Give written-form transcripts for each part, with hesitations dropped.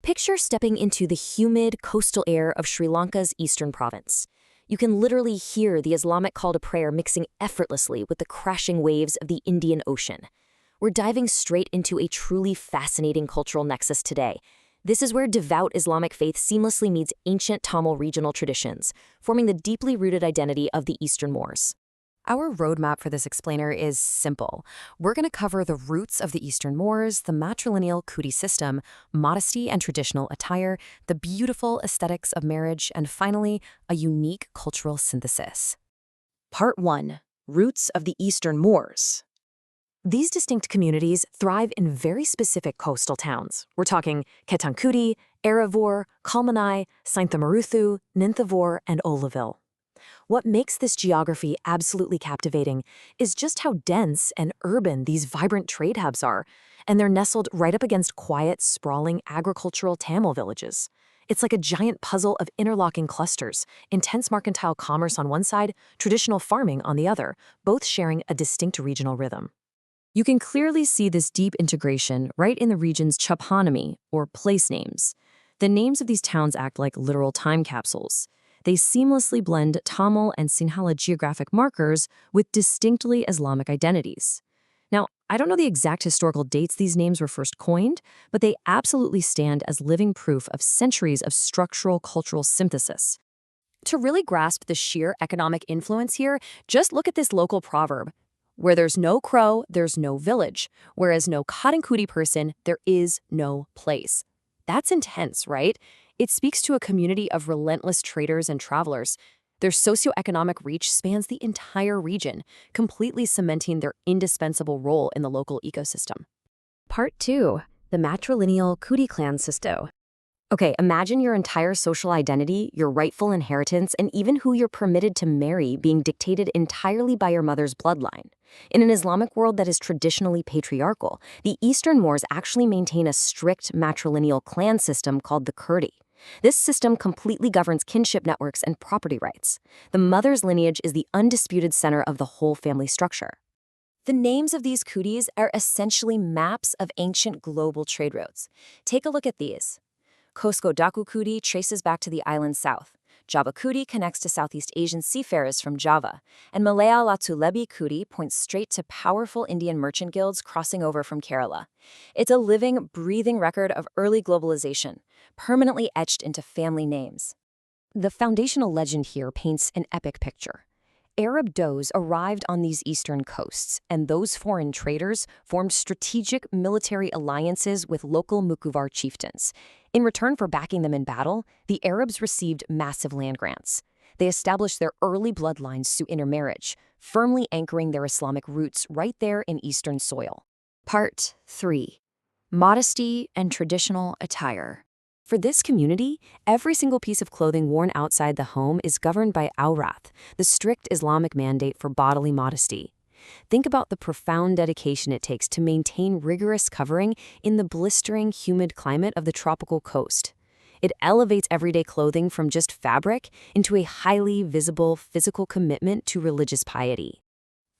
Picture stepping into the humid coastal air of Sri Lanka's eastern province. You can literally hear the Islamic call to prayer mixing effortlessly with the crashing waves of the Indian Ocean. We're diving straight into a truly fascinating cultural nexus today. This is where devout Islamic faith seamlessly meets ancient Tamil regional traditions, forming the deeply rooted identity of the Eastern Moors. Our roadmap for this explainer is simple. We're going to cover the roots of the Eastern Moors, the matrilineal kuti system, modesty and traditional attire, the beautiful aesthetics of marriage, and finally, a unique cultural synthesis. Part 1. Roots of the Eastern Moors. These distinct communities thrive in very specific coastal towns. We're talking Ketangkuti, Eravor, Kalmanai, Sainthamaruthu, Ninthavor, and Olaville. What makes this geography absolutely captivating is just how dense and urban these vibrant trade hubs are, and they're nestled right up against quiet, sprawling agricultural Tamil villages. It's like a giant puzzle of interlocking clusters, intense mercantile commerce on one side, traditional farming on the other, both sharing a distinct regional rhythm. You can clearly see this deep integration right in the region's toponymy, or place names. The names of these towns act like literal time capsules. They seamlessly blend Tamil and Sinhala geographic markers with distinctly Islamic identities. Now, I don't know the exact historical dates these names were first coined, but they absolutely stand as living proof of centuries of structural cultural synthesis. To really grasp the sheer economic influence here, just look at this local proverb. Where there's no crow, there's no village. Whereas no Kadankudi person, there is no place. That's intense, right? It speaks to a community of relentless traders and travelers. Their socioeconomic reach spans the entire region, completely cementing their indispensable role in the local ecosystem. Part 2. The matrilineal Kuti clan system. Okay, imagine your entire social identity, your rightful inheritance, and even who you're permitted to marry being dictated entirely by your mother's bloodline. In an Islamic world that is traditionally patriarchal, the Eastern Moors actually maintain a strict matrilineal clan system called the Kurdi. This system completely governs kinship networks and property rights. The mother's lineage is the undisputed center of the whole family structure. The names of these Kudis are essentially maps of ancient global trade routes. Take a look at these. Kosko Daku Kuti traces back to the island's south. Java Kuti connects to Southeast Asian seafarers from Java, and Malaya Latulebi Kuti points straight to powerful Indian merchant guilds crossing over from Kerala. It's a living, breathing record of early globalization, permanently etched into family names. The foundational legend here paints an epic picture. Arab does arrived on these eastern coasts, and those foreign traders formed strategic military alliances with local Mukuvar chieftains. In return for backing them in battle, the Arabs received massive land grants. They established their early bloodlines through intermarriage, firmly anchoring their Islamic roots right there in eastern soil. Part 3. Modesty and traditional attire. For this community, every single piece of clothing worn outside the home is governed by awrath, the strict Islamic mandate for bodily modesty. Think about the profound dedication it takes to maintain rigorous covering in the blistering, humid climate of the tropical coast. It elevates everyday clothing from just fabric into a highly visible physical commitment to religious piety.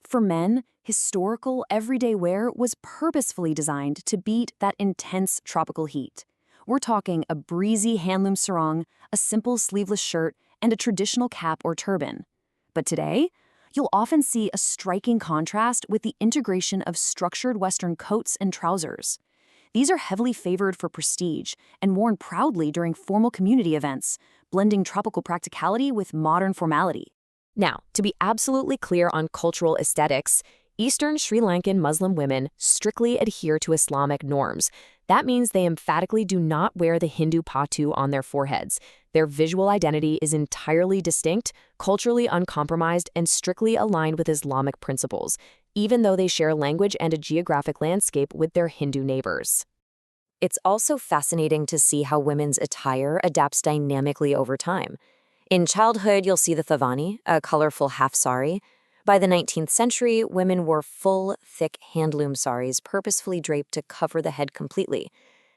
For men, historical everyday wear was purposefully designed to beat that intense tropical heat. We're talking a breezy handloom sarong, a simple sleeveless shirt, and a traditional cap or turban. But today, you'll often see a striking contrast with the integration of structured Western coats and trousers. These are heavily favored for prestige and worn proudly during formal community events, blending tropical practicality with modern formality. Now, to be absolutely clear on cultural aesthetics, Eastern Sri Lankan Muslim women strictly adhere to Islamic norms. That means they emphatically do not wear the Hindu patu on their foreheads. Their visual identity is entirely distinct, culturally uncompromised, and strictly aligned with Islamic principles, even though they share language and a geographic landscape with their Hindu neighbors. It's also fascinating to see how women's attire adapts dynamically over time. In childhood, you'll see the thavani, a colorful half sari. By the 19th century, women wore full, thick handloom saris purposefully draped to cover the head completely.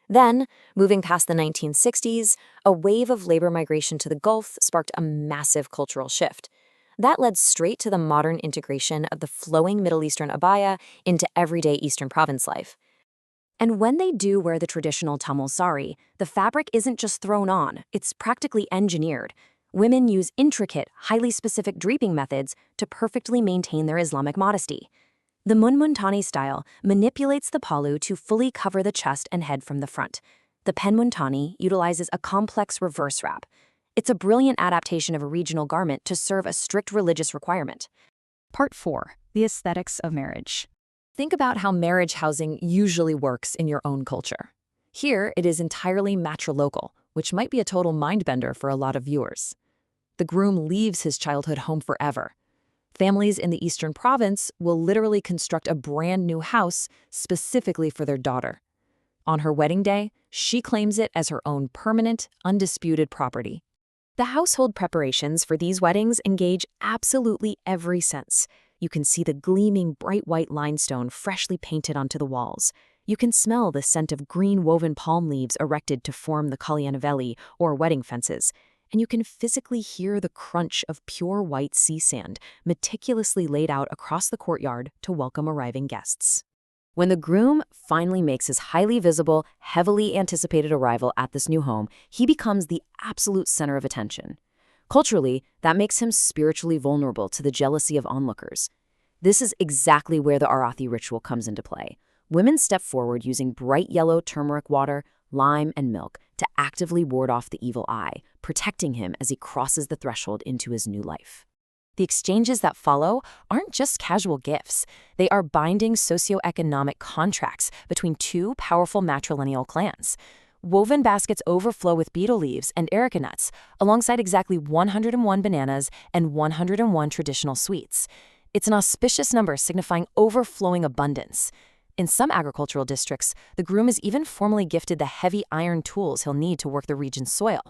Then, moving past the 1960s, a wave of labor migration to the Gulf sparked a massive cultural shift. That led straight to the modern integration of the flowing Middle Eastern abaya into everyday Eastern province life. And when they do wear the traditional Tamil sari, the fabric isn't just thrown on, it's practically engineered. Women use intricate, highly specific draping methods to perfectly maintain their Islamic modesty. The Munmuntani style manipulates the pallu to fully cover the chest and head from the front. The Penmuntani utilizes a complex reverse wrap. It's a brilliant adaptation of a regional garment to serve a strict religious requirement. Part 4. The aesthetics of marriage. Think about how marriage housing usually works in your own culture. Here, it is entirely matrilocal, which might be a total mind-bender for a lot of viewers. The groom leaves his childhood home forever. Families in the Eastern Province will literally construct a brand new house specifically for their daughter. On her wedding day, she claims it as her own permanent, undisputed property. The household preparations for these weddings engage absolutely every sense. You can see the gleaming bright white limestone freshly painted onto the walls. You can smell the scent of green woven palm leaves erected to form the kalyanaveli, or wedding fences. And you can physically hear the crunch of pure white sea sand meticulously laid out across the courtyard to welcome arriving guests. When the groom finally makes his highly visible, heavily anticipated arrival at this new home, he becomes the absolute center of attention. Culturally, that makes him spiritually vulnerable to the jealousy of onlookers. This is exactly where the Arathi ritual comes into play. Women step forward using bright yellow turmeric water, lime, and milk to actively ward off the evil eye, protecting him as he crosses the threshold into his new life. The exchanges that follow aren't just casual gifts. They are binding socioeconomic contracts between two powerful matrilineal clans. Woven baskets overflow with betel leaves and erica nuts, alongside exactly 101 bananas and 101 traditional sweets. It's an auspicious number signifying overflowing abundance. In some agricultural districts, the groom is even formally gifted the heavy iron tools he'll need to work the region's soil.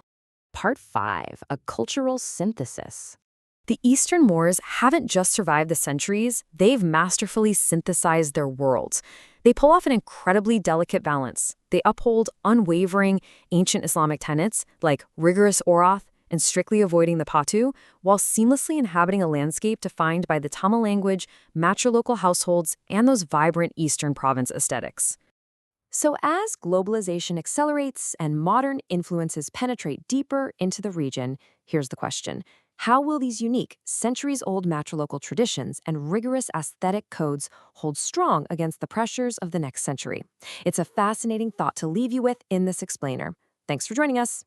Part 5. A cultural synthesis. The Eastern Moors haven't just survived the centuries, they've masterfully synthesized their worlds. They pull off an incredibly delicate balance. They uphold unwavering ancient Islamic tenets like rigorous Orath and strictly avoiding the patu, while seamlessly inhabiting a landscape defined by the Tamil language, matrilocal households, and those vibrant Eastern Province aesthetics. So as globalization accelerates and modern influences penetrate deeper into the region, here's the question. How will these unique, centuries-old matrilocal traditions and rigorous aesthetic codes hold strong against the pressures of the next century? It's a fascinating thought to leave you with in this explainer. Thanks for joining us.